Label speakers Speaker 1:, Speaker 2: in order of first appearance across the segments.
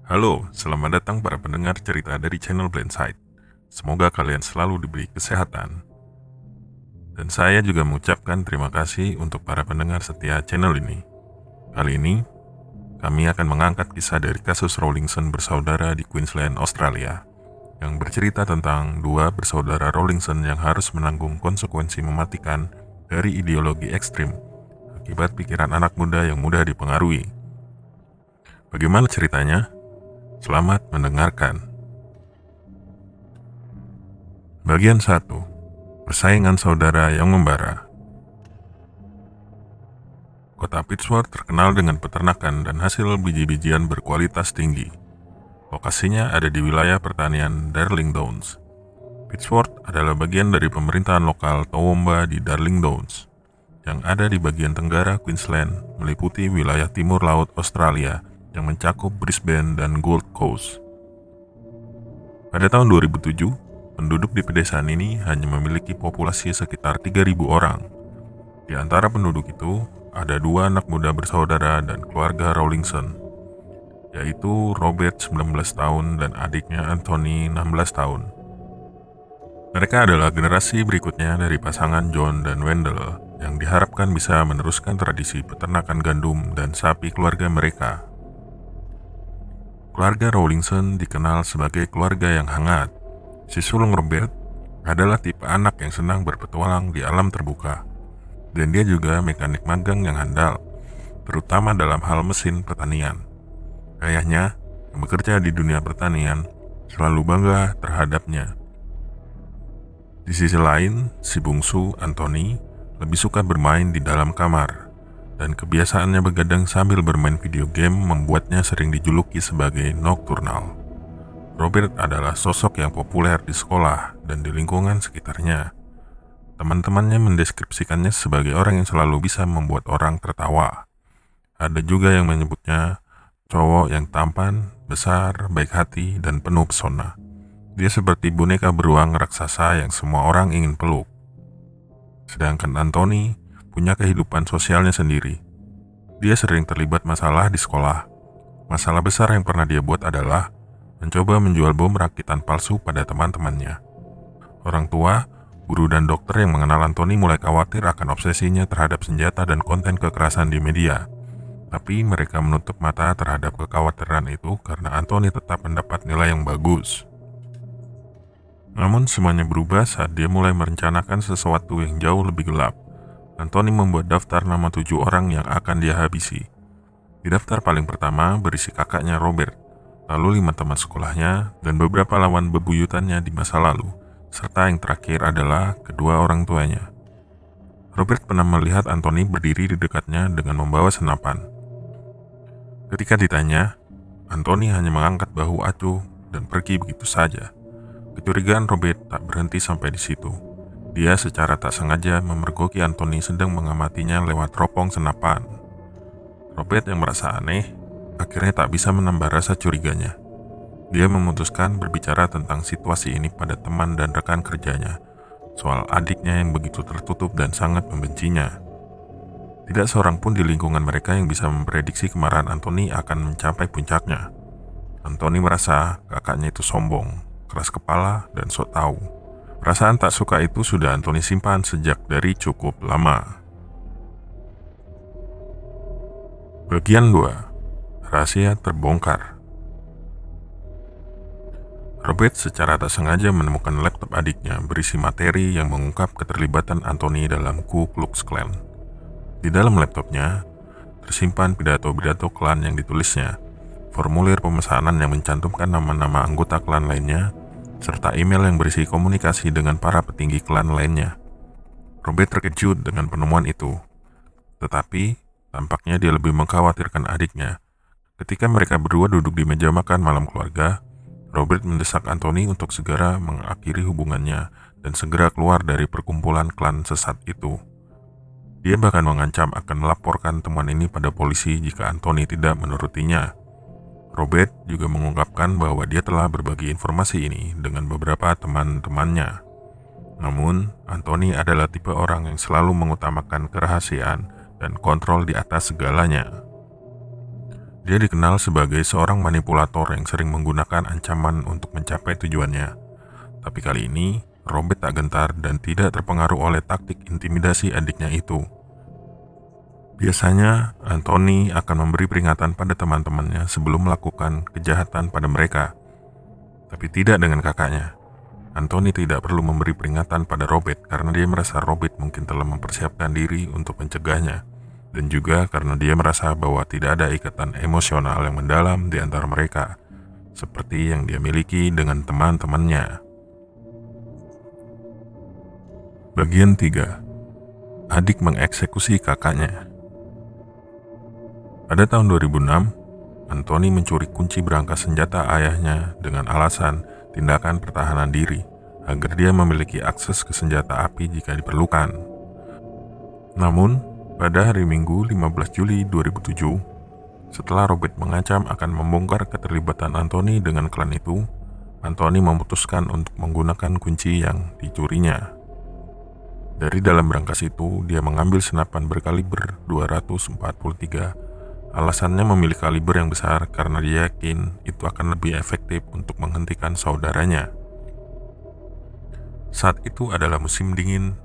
Speaker 1: Halo, selamat datang para pendengar cerita dari channel Blindside. Semoga kalian selalu diberi kesehatan. Dan saya juga mengucapkan terima kasih untuk para pendengar setia channel ini. Kali ini, kami akan mengangkat kisah dari kasus Rawlinson bersaudara di Queensland, Australia, yang bercerita tentang dua bersaudara Rawlinson yang harus menanggung konsekuensi mematikan dari ideologi ekstrim akibat pikiran anak muda yang mudah dipengaruhi. Bagaimana ceritanya? Selamat mendengarkan. Bagian 1. Persaingan saudara yang membara. Kota Pittsworth terkenal dengan peternakan dan hasil biji-bijian berkualitas tinggi. Lokasinya ada di wilayah pertanian Darling Downs. Pittsworth adalah bagian dari pemerintahan lokal Toowoomba di Darling Downs, yang ada di bagian tenggara Queensland, meliputi wilayah timur laut Australia yang mencakup Brisbane dan Gold Coast. Pada tahun 2007, penduduk di pedesaan ini hanya memiliki populasi sekitar 3.000 orang. Di antara penduduk itu, ada dua anak muda bersaudara dan keluarga Rawlinson, yaitu Robert 19 tahun dan adiknya Anthony 16 tahun. Mereka adalah generasi berikutnya dari pasangan John dan Wendell yang diharapkan bisa meneruskan tradisi peternakan gandum dan sapi keluarga mereka. Keluarga Rawlinson dikenal sebagai keluarga yang hangat. Si sulung Robert adalah tipe anak yang senang berpetualang di alam terbuka, dan dia juga mekanik magang yang handal, terutama dalam hal mesin pertanian. Ayahnya, yang bekerja di dunia pertanian, selalu bangga terhadapnya. Di sisi lain, si bungsu, Anthony, lebih suka bermain di dalam kamar, dan kebiasaannya begadang sambil bermain video game membuatnya sering dijuluki sebagai nocturnal. Robert adalah sosok yang populer di sekolah dan di lingkungan sekitarnya. Teman-temannya mendeskripsikannya sebagai orang yang selalu bisa membuat orang tertawa. Ada juga yang menyebutnya cowok yang tampan, besar, baik hati, dan penuh pesona. Dia seperti boneka beruang raksasa yang semua orang ingin peluk. Sedangkan Anthony punya kehidupan sosialnya sendiri. Dia sering terlibat masalah di sekolah. Masalah besar yang pernah dia buat adalah mencoba menjual bom rakitan palsu pada teman-temannya. Orang tua, guru dan dokter yang mengenal Anthony mulai khawatir akan obsesinya terhadap senjata dan konten kekerasan di media. Tapi mereka menutup mata terhadap kekhawatiran itu karena Anthony tetap mendapat nilai yang bagus. Namun semuanya berubah saat dia mulai merencanakan sesuatu yang jauh lebih gelap. Anthony membuat daftar nama 7 orang yang akan dia habisi. Di daftar paling pertama berisi kakaknya Robert, lalu 5 teman sekolahnya, dan beberapa lawan bebuyutannya di masa lalu, serta yang terakhir adalah kedua orang tuanya. Robert pernah melihat Anthony berdiri di dekatnya dengan membawa senapan. Ketika ditanya, Anthony hanya mengangkat bahu acuh dan pergi begitu saja. Kecurigaan Robert tak berhenti sampai di situ. Dia secara tak sengaja memergoki Anthony sedang mengamatinya lewat teropong senapan. Robert yang merasa aneh, akhirnya tak bisa menambah rasa curiganya. Dia memutuskan berbicara tentang situasi ini pada teman dan rekan kerjanya, soal adiknya yang begitu tertutup dan sangat membencinya. Tidak seorang pun di lingkungan mereka yang bisa memprediksi kemarahan Anthony akan mencapai puncaknya. Anthony merasa kakaknya itu sombong, keras kepala, dan sok tahu. Perasaan tak suka itu sudah Anthony simpan sejak dari cukup lama. Bagian 2. Rahasia terbongkar. Robert secara tak sengaja menemukan laptop adiknya berisi materi yang mengungkap keterlibatan Anthony dalam Ku Klux Klan. Di dalam laptopnya tersimpan pidato-pidato klan yang ditulisnya, formulir pemesanan yang mencantumkan nama-nama anggota klan lainnya, serta email yang berisi komunikasi dengan para petinggi klan lainnya. Robert terkejut dengan penemuan itu, tetapi tampaknya dia lebih mengkhawatirkan adiknya. Ketika mereka berdua duduk di meja makan malam keluarga, Robert mendesak Anthony untuk segera mengakhiri hubungannya dan segera keluar dari perkumpulan klan sesat itu. Dia bahkan mengancam akan melaporkan temuan ini pada polisi jika Anthony tidak menurutinya. Robert juga mengungkapkan bahwa dia telah berbagi informasi ini dengan beberapa teman-temannya. Namun, Anthony adalah tipe orang yang selalu mengutamakan kerahasiaan dan kontrol di atas segalanya. Dia dikenal sebagai seorang manipulator yang sering menggunakan ancaman untuk mencapai tujuannya. Tapi kali ini, Robert tak gentar dan tidak terpengaruh oleh taktik intimidasi adiknya itu. Biasanya, Anthony akan memberi peringatan pada teman-temannya sebelum melakukan kejahatan pada mereka. Tapi tidak dengan kakaknya. Anthony tidak perlu memberi peringatan pada Robert karena dia merasa Robert mungkin telah mempersiapkan diri untuk mencegahnya. Dan juga karena dia merasa bahwa tidak ada ikatan emosional yang mendalam di antara mereka, seperti yang dia miliki dengan teman-temannya. Bagian 3. Adik mengeksekusi kakaknya. Pada tahun 2006, Anthony mencuri kunci berangkas senjata ayahnya dengan alasan tindakan pertahanan diri agar dia memiliki akses ke senjata api jika diperlukan. Namun, pada hari Minggu 15 Juli 2007, setelah Robert mengancam akan membongkar keterlibatan Anthony dengan klan itu, Anthony memutuskan untuk menggunakan kunci yang dicurinya. Dari dalam berangkas itu, dia mengambil senapan berkaliber 243. Alasannya memilih kaliber yang besar karena dia yakin itu akan lebih efektif untuk menghentikan saudaranya. Saat itu adalah musim dingin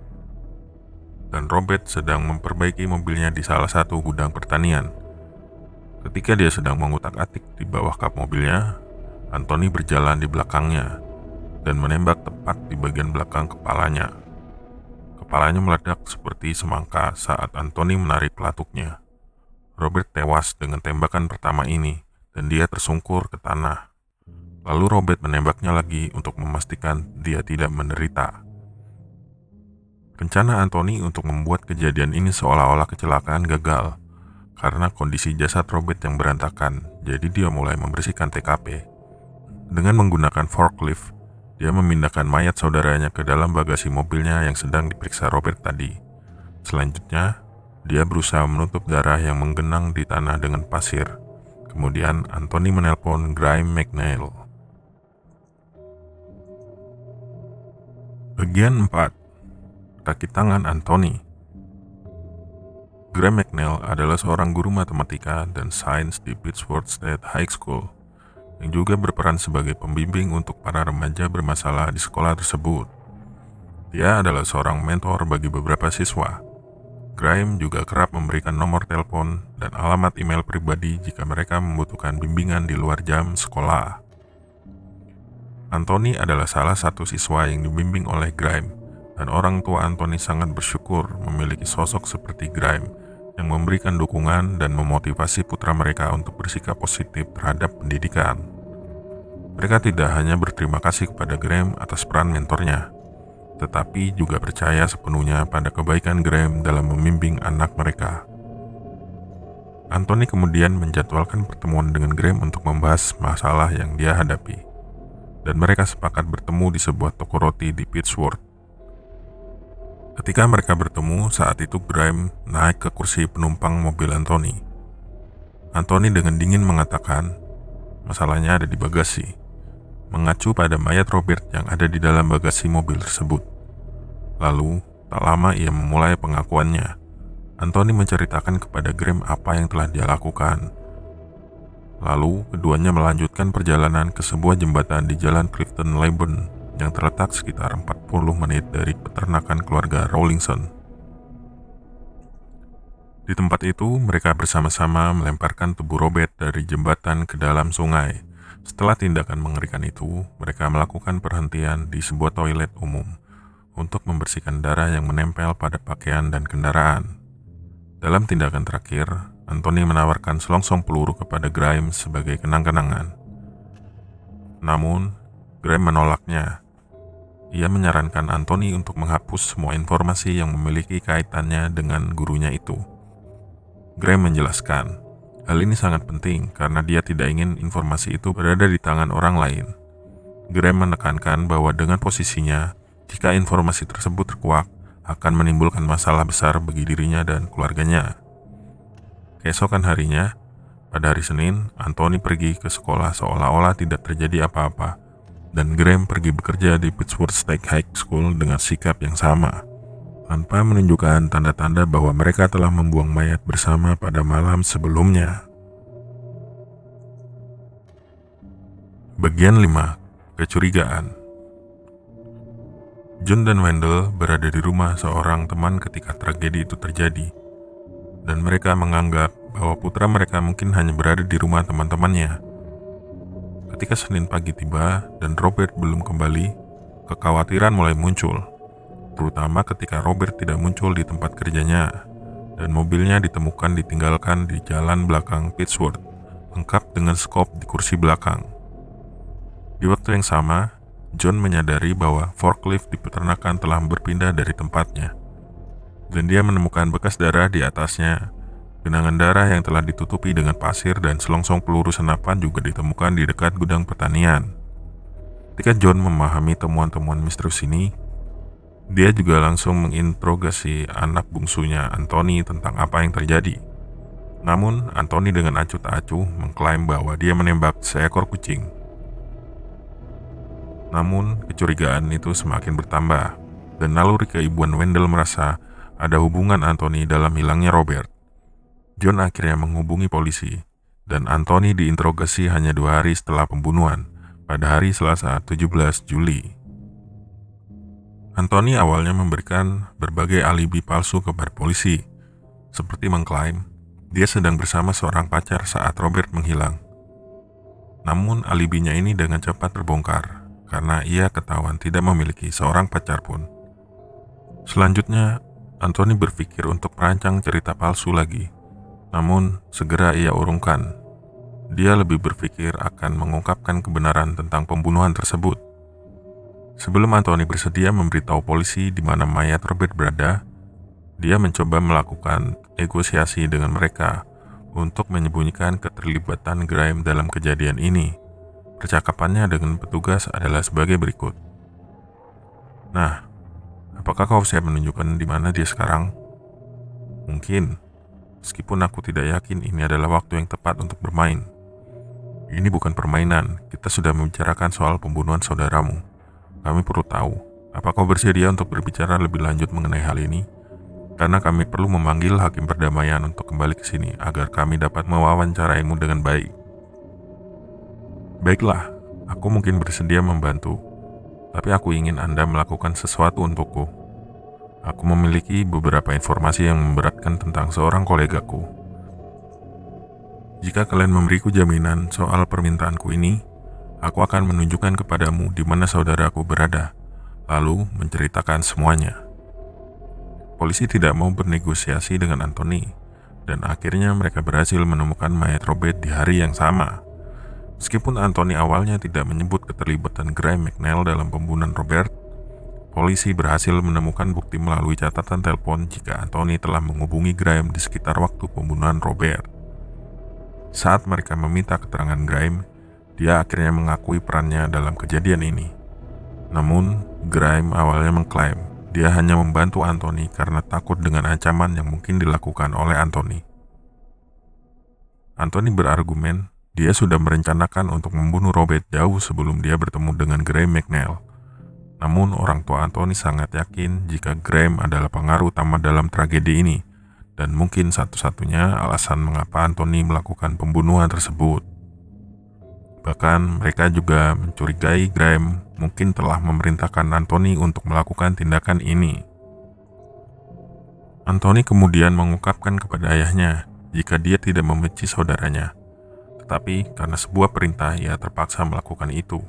Speaker 1: dan Robert sedang memperbaiki mobilnya di salah satu gudang pertanian. Ketika dia sedang mengutak-atik di bawah kap mobilnya, Anthony berjalan di belakangnya dan menembak tepat di bagian belakang kepalanya. Kepalanya meledak seperti semangka saat Anthony menarik pelatuknya. Robert tewas dengan tembakan pertama ini dan dia tersungkur ke tanah. Lalu Robert menembaknya lagi untuk memastikan dia tidak menderita. Rencana Anthony untuk membuat kejadian ini seolah-olah kecelakaan gagal karena kondisi jasad Robert yang berantakan, jadi dia mulai membersihkan TKP. Dengan menggunakan forklift, dia memindahkan mayat saudaranya ke dalam bagasi mobilnya yang sedang diperiksa Robert tadi. Selanjutnya, dia berusaha menutup darah yang menggenang di tanah dengan pasir. Kemudian Anthony menelpon Graeme McNeil. Bagian 4. Kaki tangan Anthony. Graeme McNeil adalah seorang guru matematika dan sains di Pittsworth State High School yang juga berperan sebagai pembimbing untuk para remaja bermasalah di sekolah tersebut. Dia adalah seorang mentor bagi beberapa siswa. Graeme juga kerap memberikan nomor telepon dan alamat email pribadi jika mereka membutuhkan bimbingan di luar jam sekolah. Anthony adalah salah satu siswa yang dibimbing oleh Graeme, dan orang tua Anthony sangat bersyukur memiliki sosok seperti Graeme yang memberikan dukungan dan memotivasi putra mereka untuk bersikap positif terhadap pendidikan. Mereka tidak hanya berterima kasih kepada Graeme atas peran mentornya, tetapi juga percaya sepenuhnya pada kebaikan Graeme dalam membimbing anak mereka. Anthony kemudian menjadwalkan pertemuan dengan Graeme untuk membahas masalah yang dia hadapi, dan mereka sepakat bertemu di sebuah toko roti di Pittsworth. Ketika mereka bertemu, saat itu Graeme naik ke kursi penumpang mobil Anthony. Anthony dengan dingin mengatakan, masalahnya ada di bagasi, mengacu pada mayat Robert yang ada di dalam bagasi mobil tersebut. Lalu, tak lama ia memulai pengakuannya. Anthony menceritakan kepada Graeme apa yang telah dia lakukan. Lalu, keduanya melanjutkan perjalanan ke sebuah jembatan di Jalan Clifton Laburn yang terletak sekitar 40 menit dari peternakan keluarga Rawlinson. Di tempat itu, mereka bersama-sama melemparkan tubuh Robert dari jembatan ke dalam sungai. Setelah tindakan mengerikan itu, mereka melakukan perhentian di sebuah toilet umum untuk membersihkan darah yang menempel pada pakaian dan kendaraan. Dalam tindakan terakhir, Anthony menawarkan selongsong peluru kepada Graeme sebagai kenang-kenangan. Namun, Graeme menolaknya. Ia menyarankan Anthony untuk menghapus semua informasi yang memiliki kaitannya dengan gurunya itu. Graeme menjelaskan, hal ini sangat penting karena dia tidak ingin informasi itu berada di tangan orang lain. Graeme menekankan bahwa dengan posisinya, jika informasi tersebut terkuak, akan menimbulkan masalah besar bagi dirinya dan keluarganya. Keesokan harinya, pada hari Senin, Anthony pergi ke sekolah seolah-olah tidak terjadi apa-apa, dan Graeme pergi bekerja di Pittsworth State High School dengan sikap yang sama, tanpa menunjukkan tanda-tanda bahwa mereka telah membuang mayat bersama pada malam sebelumnya. Bagian 5. Kecurigaan. John dan Wendell berada di rumah seorang teman ketika tragedi itu terjadi, dan mereka menganggap bahwa putra mereka mungkin hanya berada di rumah teman-temannya. Ketika Senin pagi tiba dan Robert belum kembali, kekhawatiran mulai muncul, terutama ketika Robert tidak muncul di tempat kerjanya dan mobilnya ditemukan ditinggalkan di jalan belakang Pittsburgh, lengkap dengan skop di kursi belakang. Di waktu yang sama, John menyadari bahwa forklift di peternakan telah berpindah dari tempatnya, dan dia menemukan bekas darah di atasnya. Genangan darah yang telah ditutupi dengan pasir dan selongsong peluru senapan juga ditemukan di dekat gudang pertanian. Ketika John memahami temuan-temuan misterius ini, dia juga langsung menginterogasi anak bungsunya Anthony tentang apa yang terjadi. Namun, Anthony dengan acuh tak acuh mengklaim bahwa dia menembak seekor kucing. Namun, kecurigaan itu semakin bertambah, dan naluri keibuan Wendell merasa ada hubungan Anthony dalam hilangnya Robert. John akhirnya menghubungi polisi, dan Anthony diinterogasi hanya 2 hari setelah pembunuhan, pada hari Selasa 17 Juli. Anthony awalnya memberikan berbagai alibi palsu kepada polisi, seperti mengklaim dia sedang bersama seorang pacar saat Robert menghilang. Namun alibinya ini dengan cepat terbongkar, karena ia ketahuan tidak memiliki seorang pacar pun. Selanjutnya, Anthony berpikir untuk merancang cerita palsu lagi. Namun, segera ia urungkan. Dia lebih berpikir akan mengungkapkan kebenaran tentang pembunuhan tersebut. Sebelum Anthony bersedia memberitahu polisi di mana mayat Robert berada, dia mencoba melakukan negosiasi dengan mereka untuk menyembunyikan keterlibatan Graham dalam kejadian ini. Percakapannya dengan petugas adalah sebagai berikut. "Nah, apakah kau siap menunjukkan di mana dia sekarang? Mungkin, meskipun aku tidak yakin ini adalah waktu yang tepat untuk bermain. Ini bukan permainan, kita sudah membicarakan soal pembunuhan saudaramu. Kami perlu tahu, apa kau bersedia untuk berbicara lebih lanjut mengenai hal ini? Karena kami perlu memanggil hakim perdamaian untuk kembali ke sini agar kami dapat mewawancaraimu dengan baik." "Baiklah, aku mungkin bersedia membantu, tapi aku ingin Anda melakukan sesuatu untukku. Aku memiliki beberapa informasi yang memberatkan tentang seorang kolegaku. Jika kalian memberiku jaminan soal permintaanku ini, aku akan menunjukkan kepadamu di mana saudaraku berada, lalu menceritakan semuanya." Polisi tidak mau bernegosiasi dengan Anthony, dan akhirnya mereka berhasil menemukan mayat Robert di hari yang sama. Meskipun Anthony awalnya tidak menyebut keterlibatan Graham McNeil dalam pembunuhan Robert, polisi berhasil menemukan bukti melalui catatan telepon jika Anthony telah menghubungi Graham di sekitar waktu pembunuhan Robert. Saat mereka meminta keterangan Graham, dia akhirnya mengakui perannya dalam kejadian ini. Namun, Graham awalnya mengklaim dia hanya membantu Anthony karena takut dengan ancaman yang mungkin dilakukan oleh Anthony. Anthony berargumen dia sudah merencanakan untuk membunuh Robert jauh sebelum dia bertemu dengan Graham McNeil. Namun orang tua Anthony sangat yakin jika Graham adalah pengaruh utama dalam tragedi ini, dan mungkin satu-satunya alasan mengapa Anthony melakukan pembunuhan tersebut. Bahkan mereka juga mencurigai Graham mungkin telah memerintahkan Anthony untuk melakukan tindakan ini. Anthony kemudian mengungkapkan kepada ayahnya jika dia tidak membenci saudaranya. Tetapi karena sebuah perintah ia terpaksa melakukan itu.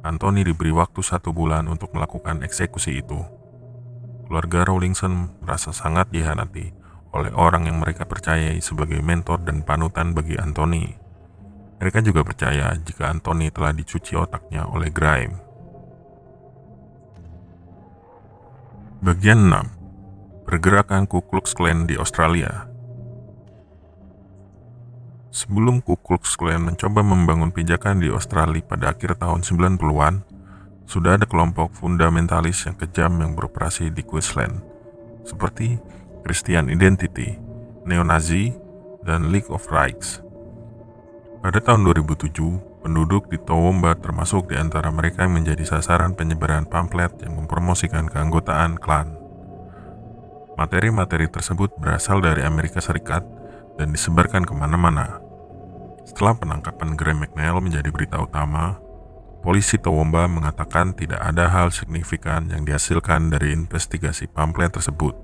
Speaker 1: Anthony diberi waktu 1 bulan untuk melakukan eksekusi itu. Keluarga Rawlinson merasa sangat dihianati oleh orang yang mereka percayai sebagai mentor dan panutan bagi Anthony. Mereka juga percaya jika Anthony telah dicuci otaknya oleh Graham. Bagian 6. Pergerakan Ku Klux Klan di Australia. Sebelum Ku Klux Klan mencoba membangun pijakan di Australia pada akhir tahun 90-an, sudah ada kelompok fundamentalis yang kejam yang beroperasi di Queensland, seperti Christian Identity, Neo-Nazi, dan League of Rights. Pada tahun 2007, penduduk di Toowoomba termasuk di antara mereka yang menjadi sasaran penyebaran pamflet yang mempromosikan keanggotaan klan. Materi-materi tersebut berasal dari Amerika Serikat dan disebarkan kemana-mana. Setelah penangkapan Graham McNeil menjadi berita utama, Polisi Toowoomba mengatakan tidak ada hal signifikan yang dihasilkan dari investigasi pamflet tersebut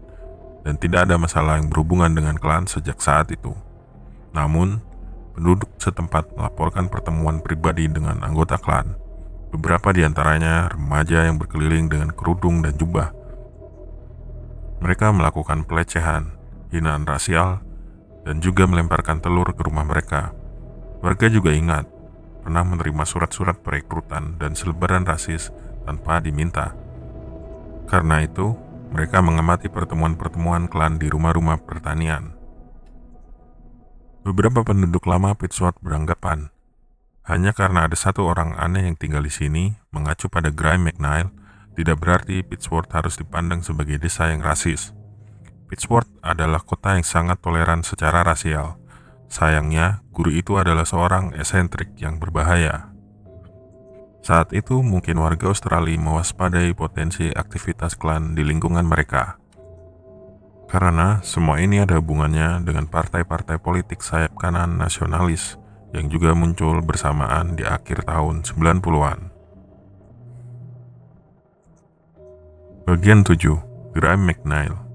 Speaker 1: dan tidak ada masalah yang berhubungan dengan klan sejak saat itu. Namun, penduduk setempat melaporkan pertemuan pribadi dengan anggota klan. Beberapa di antaranya remaja yang berkeliling dengan kerudung dan jubah. Mereka melakukan pelecehan, hinaan rasial, dan juga melemparkan telur ke rumah mereka. Warga juga ingat pernah menerima surat-surat perekrutan dan selebaran rasis tanpa diminta. Karena itu, mereka mengamati pertemuan-pertemuan klan di rumah-rumah pertanian. Beberapa penduduk lama Pittsworth beranggapan, hanya karena ada satu orang aneh yang tinggal di sini, mengacu pada Graeme McNeil, tidak berarti Pittsworth harus dipandang sebagai desa yang rasis. Pittsworth adalah kota yang sangat toleran secara rasial. Sayangnya, guru itu adalah seorang eksentrik yang berbahaya. Saat itu, mungkin warga Australia mewaspadai potensi aktivitas klan di lingkungan mereka. Karena semua ini ada hubungannya dengan partai-partai politik sayap kanan nasionalis yang juga muncul bersamaan di akhir tahun 90-an. Bagian 7. Graeme McNeil.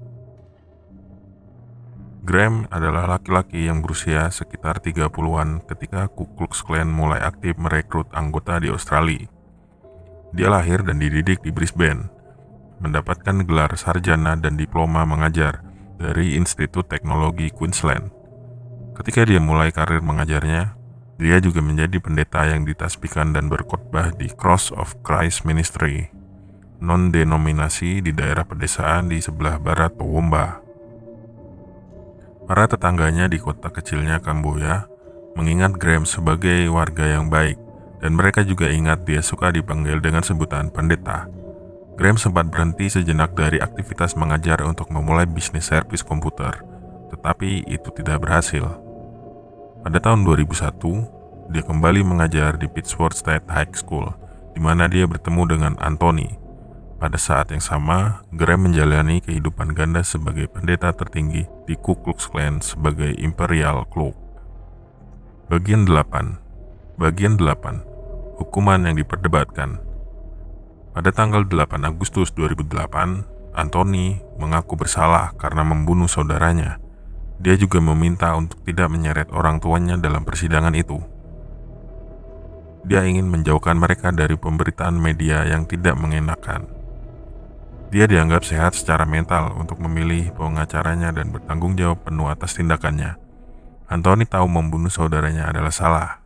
Speaker 1: Graeme adalah laki-laki yang berusia sekitar 30-an ketika Ku Klux Klan mulai aktif merekrut anggota di Australia. Dia lahir dan dididik di Brisbane, mendapatkan gelar sarjana dan diploma mengajar dari Institut Teknologi Queensland. Ketika dia mulai karir mengajarnya, dia juga menjadi pendeta yang ditasbihkan dan berkhotbah di Cross of Christ Ministry, non-denominasi di daerah pedesaan di sebelah barat Toowoomba. Para tetangganya di kota kecilnya Kamboja mengingat Graeme sebagai warga yang baik, dan mereka juga ingat dia suka dipanggil dengan sebutan pendeta. Graeme sempat berhenti sejenak dari aktivitas mengajar untuk memulai bisnis servis komputer, tetapi itu tidak berhasil. Pada tahun 2001, dia kembali mengajar di Pittsworth State High School, di mana dia bertemu dengan Anthony. Pada saat yang sama, Graeme menjalani kehidupan ganda sebagai pendeta tertinggi di Ku Klux Klan sebagai Imperial Cloak. Bagian 8. Hukuman yang diperdebatkan. Pada tanggal 8 Agustus 2008, Anthony mengaku bersalah karena membunuh saudaranya. Dia juga meminta untuk tidak menyeret orang tuanya dalam persidangan itu. Dia ingin menjauhkan mereka dari pemberitaan media yang tidak mengenakan. Dia dianggap sehat secara mental untuk memilih pengacaranya dan bertanggung jawab penuh atas tindakannya. Anthony tahu membunuh saudaranya adalah salah.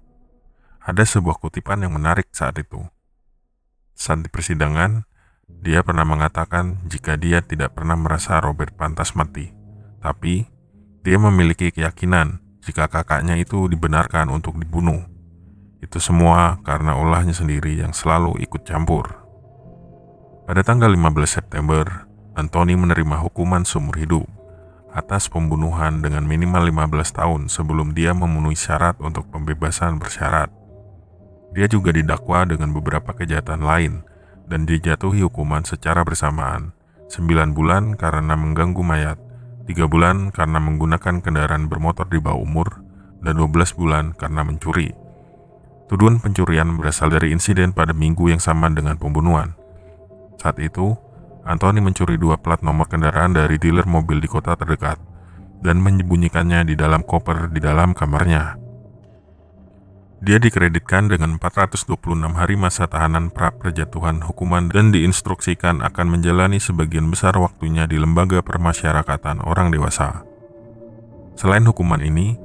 Speaker 1: Ada sebuah kutipan yang menarik saat itu. Saat di persidangan, dia pernah mengatakan jika dia tidak pernah merasa Robert pantas mati. Tapi, dia memiliki keyakinan jika kakaknya itu dibenarkan untuk dibunuh. Itu semua karena ulahnya sendiri yang selalu ikut campur. Pada tanggal 15 September, Anthony menerima hukuman seumur hidup atas pembunuhan dengan minimal 15 tahun sebelum dia memenuhi syarat untuk pembebasan bersyarat. Dia juga didakwa dengan beberapa kejahatan lain dan dijatuhi hukuman secara bersamaan, 9 bulan karena mengganggu mayat, 3 bulan karena menggunakan kendaraan bermotor di bawah umur, dan 12 bulan karena mencuri. Tuduhan pencurian berasal dari insiden pada minggu yang sama dengan pembunuhan. Saat itu, Anthony mencuri 2 plat nomor kendaraan dari dealer mobil di kota terdekat dan menyembunyikannya di dalam koper di dalam kamarnya. Dia dikreditkan dengan 426 hari masa tahanan pra perjatuhan hukuman dan diinstruksikan akan menjalani sebagian besar waktunya di lembaga permasyarakatan orang dewasa. Selain hukuman ini,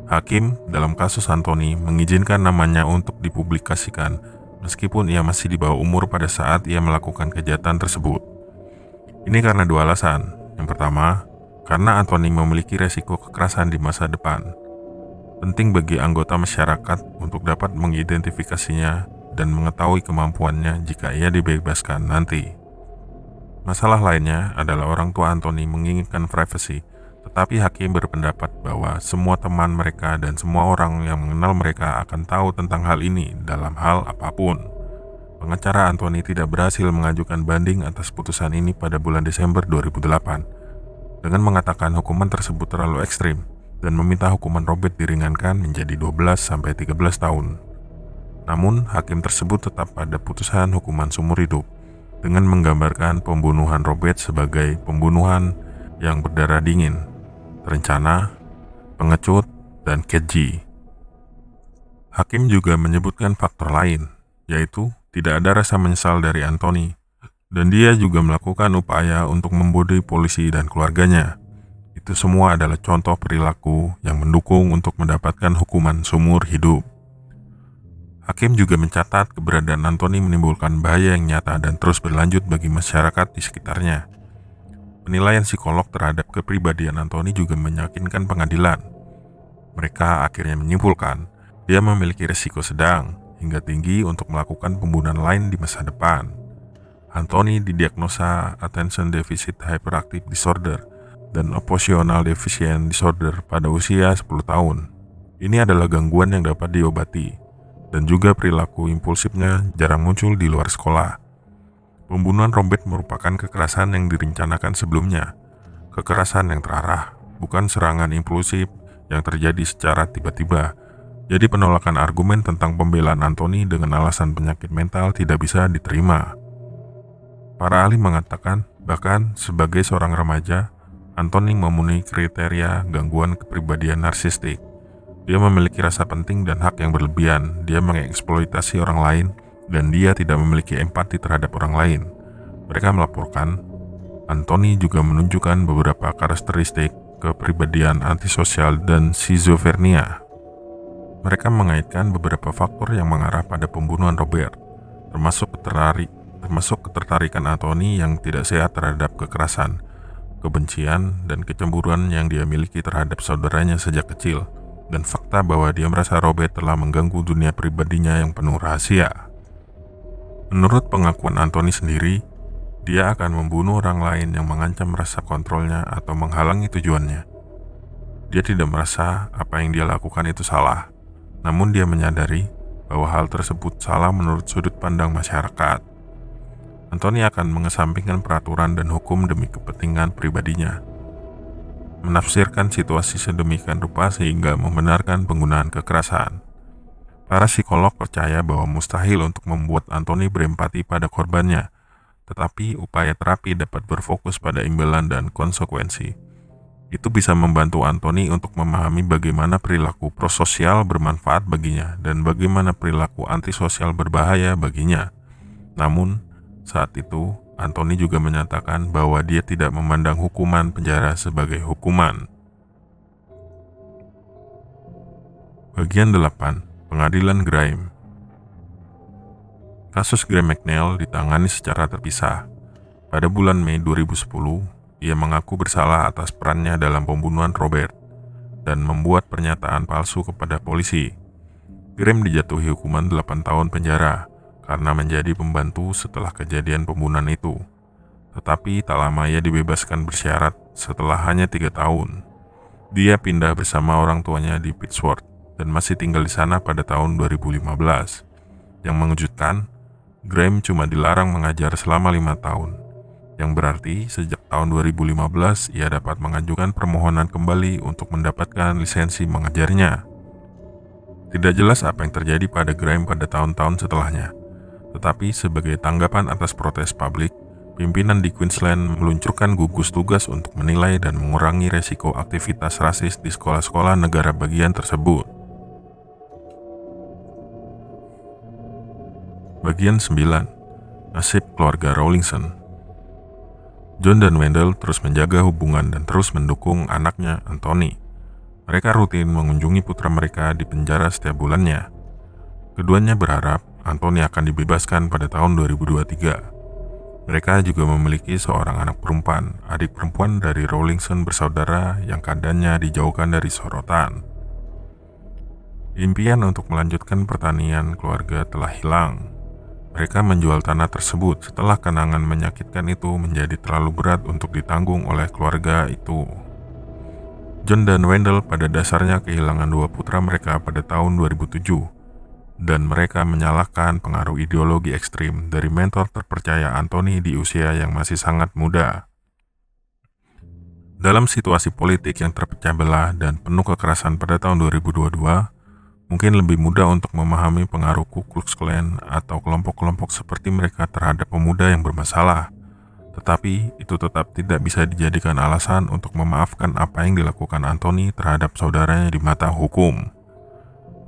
Speaker 1: hakim dalam kasus Anthony mengizinkan namanya untuk dipublikasikan meskipun ia masih di bawah umur pada saat ia melakukan kejahatan tersebut. Ini karena 2 alasan. Yang pertama, karena Anthony memiliki resiko kekerasan di masa depan. Penting bagi anggota masyarakat untuk dapat mengidentifikasinya dan mengetahui kemampuannya jika ia dibebaskan nanti. Masalah lainnya adalah orang tua Anthony menginginkan privasi, tetapi hakim berpendapat bahwa semua teman mereka dan semua orang yang mengenal mereka akan tahu tentang hal ini dalam hal apapun. Pengacara Anthony tidak berhasil mengajukan banding atas putusan ini pada bulan Desember 2008 dengan mengatakan hukuman tersebut terlalu ekstrim dan meminta hukuman Robert diringankan menjadi 12-13 tahun. Namun, hakim tersebut tetap pada putusan hukuman seumur hidup dengan menggambarkan pembunuhan Robert sebagai pembunuhan yang berdarah dingin, terencana, pengecut, dan keji. Hakim juga menyebutkan faktor lain, yaitu tidak ada rasa menyesal dari Anthony, dan dia juga melakukan upaya untuk membodoi polisi dan keluarganya. Itu semua adalah contoh perilaku yang mendukung untuk mendapatkan hukuman seumur hidup. Hakim juga mencatat keberadaan Anthony menimbulkan bahaya yang nyata dan terus berlanjut bagi masyarakat di sekitarnya. Penilaian psikolog terhadap kepribadian Anthony juga meyakinkan pengadilan. Mereka akhirnya menyimpulkan dia memiliki risiko sedang hingga tinggi untuk melakukan pembunuhan lain di masa depan. Anthony didiagnosa Attention Deficit Hyperactive Disorder dan Oppositional Deficient Disorder pada usia 10 tahun. Ini adalah gangguan yang dapat diobati, dan juga perilaku impulsifnya jarang muncul di luar sekolah. Pembunuhan Robert merupakan kekerasan yang direncanakan sebelumnya, kekerasan yang terarah, bukan serangan impulsif yang terjadi secara tiba-tiba. Jadi penolakan argumen tentang pembelaan Anthony dengan alasan penyakit mental tidak bisa diterima. Para ahli mengatakan, bahkan sebagai seorang remaja, Anthony memenuhi kriteria gangguan kepribadian narsistik. Dia memiliki rasa penting dan hak yang berlebihan, dia mengeksploitasi orang lain, dan dia tidak memiliki empati terhadap orang lain. Mereka melaporkan, Anthony juga menunjukkan beberapa karakteristik kepribadian antisosial dan schizofrenia. Mereka mengaitkan beberapa faktor yang mengarah pada pembunuhan Robert, termasuk ketertarikan Anthony yang tidak sehat terhadap kekerasan, kebencian, dan kecemburuan yang dia miliki terhadap saudaranya sejak kecil, dan fakta bahwa dia merasa Robert telah mengganggu dunia pribadinya yang penuh rahasia. Menurut pengakuan Anthony sendiri, dia akan membunuh orang lain yang mengancam rasa kontrolnya atau menghalangi tujuannya. Dia tidak merasa apa yang dia lakukan itu salah, namun dia menyadari bahwa hal tersebut salah menurut sudut pandang masyarakat. Anthony akan mengesampingkan peraturan dan hukum demi kepentingan pribadinya, menafsirkan situasi sedemikian rupa sehingga membenarkan penggunaan kekerasan. Para psikolog percaya bahwa mustahil untuk membuat Anthony berempati pada korbannya, tetapi upaya terapi dapat berfokus pada imbalan dan konsekuensi. Itu bisa membantu Anthony untuk memahami bagaimana perilaku prososial bermanfaat baginya dan bagaimana perilaku antisosial berbahaya baginya. Namun, saat itu, Anthony juga menyatakan bahwa dia tidak memandang hukuman penjara sebagai hukuman. Bagian 8. Pengadilan Graham. Kasus Graham McNeil ditangani secara terpisah. Pada bulan Mei 2010, ia mengaku bersalah atas perannya dalam pembunuhan Robert dan membuat pernyataan palsu kepada polisi. Graham dijatuhi hukuman 8 tahun penjara karena menjadi pembantu setelah kejadian pembunuhan itu. Tetapi tak lama ia dibebaskan bersyarat setelah hanya 3 tahun. Dia pindah bersama orang tuanya di Pittsburgh dan masih tinggal di sana pada tahun 2015. Yang mengejutkan, Graham cuma dilarang mengajar selama 5 tahun. Yang berarti sejak tahun 2015 ia dapat mengajukan permohonan kembali untuk mendapatkan lisensi mengajarnya. Tidak jelas apa yang terjadi pada Graham pada tahun-tahun setelahnya. Tetapi sebagai tanggapan atas protes publik, pimpinan di Queensland meluncurkan gugus tugas untuk menilai dan mengurangi resiko aktivitas rasis di sekolah-sekolah negara bagian tersebut. Bagian 9. Nasib keluarga Rawlinson. John dan Wendell terus menjaga hubungan dan terus mendukung anaknya Anthony. Mereka rutin mengunjungi putra mereka di penjara setiap bulannya. Keduanya berharap Anthony akan dibebaskan pada tahun 2023. Mereka juga memiliki seorang anak perempuan, adik perempuan dari Rawlinson bersaudara yang keadaannya dijauhkan dari sorotan. Impian untuk melanjutkan pertanian keluarga telah hilang. Mereka menjual tanah tersebut setelah kenangan menyakitkan itu menjadi terlalu berat untuk ditanggung oleh keluarga itu. John dan Wendell pada dasarnya kehilangan dua putra mereka pada tahun 2007. Dan mereka menyalahkan pengaruh ideologi ekstrim dari mentor terpercaya Anthony di usia yang masih sangat muda. Dalam situasi politik yang terpecah belah dan penuh kekerasan pada tahun 2022, Mungkin lebih mudah untuk memahami pengaruh Ku Klux Klan atau kelompok-kelompok seperti mereka terhadap pemuda yang bermasalah. Tetapi itu tetap tidak bisa dijadikan alasan untuk memaafkan apa yang dilakukan Anthony terhadap saudaranya di mata hukum.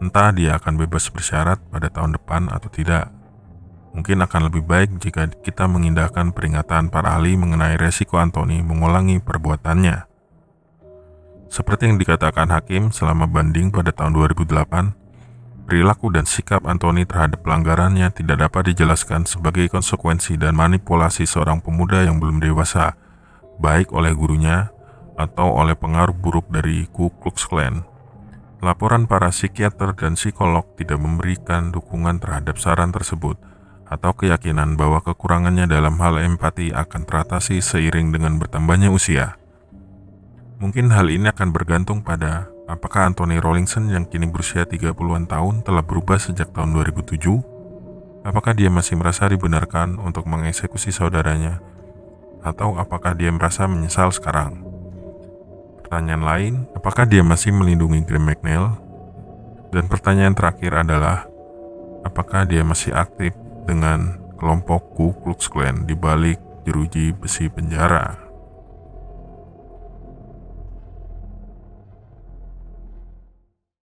Speaker 1: Entah dia akan bebas bersyarat pada tahun depan atau tidak. Mungkin akan lebih baik jika kita mengindahkan peringatan para ahli mengenai resiko Anthony mengulangi perbuatannya. Seperti yang dikatakan hakim selama banding pada tahun 2008, perilaku dan sikap Anthony terhadap pelanggarannya tidak dapat dijelaskan sebagai konsekuensi dan manipulasi seorang pemuda yang belum dewasa, baik oleh gurunya atau oleh pengaruh buruk dari Ku Klux Klan. Laporan para psikiater dan psikolog tidak memberikan dukungan terhadap saran tersebut atau keyakinan bahwa kekurangannya dalam hal empati akan teratasi seiring dengan bertambahnya usia. Mungkin hal ini akan bergantung pada apakah Anthony Rawlinson yang kini berusia 30-an tahun telah berubah sejak tahun 2007. Apakah dia masih merasa dibenarkan untuk mengeksekusi saudaranya, atau apakah dia merasa menyesal sekarang? Pertanyaan lain, apakah dia masih melindungi Graham McNeil? Dan pertanyaan terakhir adalah, apakah dia masih aktif dengan kelompok Ku Klux Klan di balik jeruji besi penjara?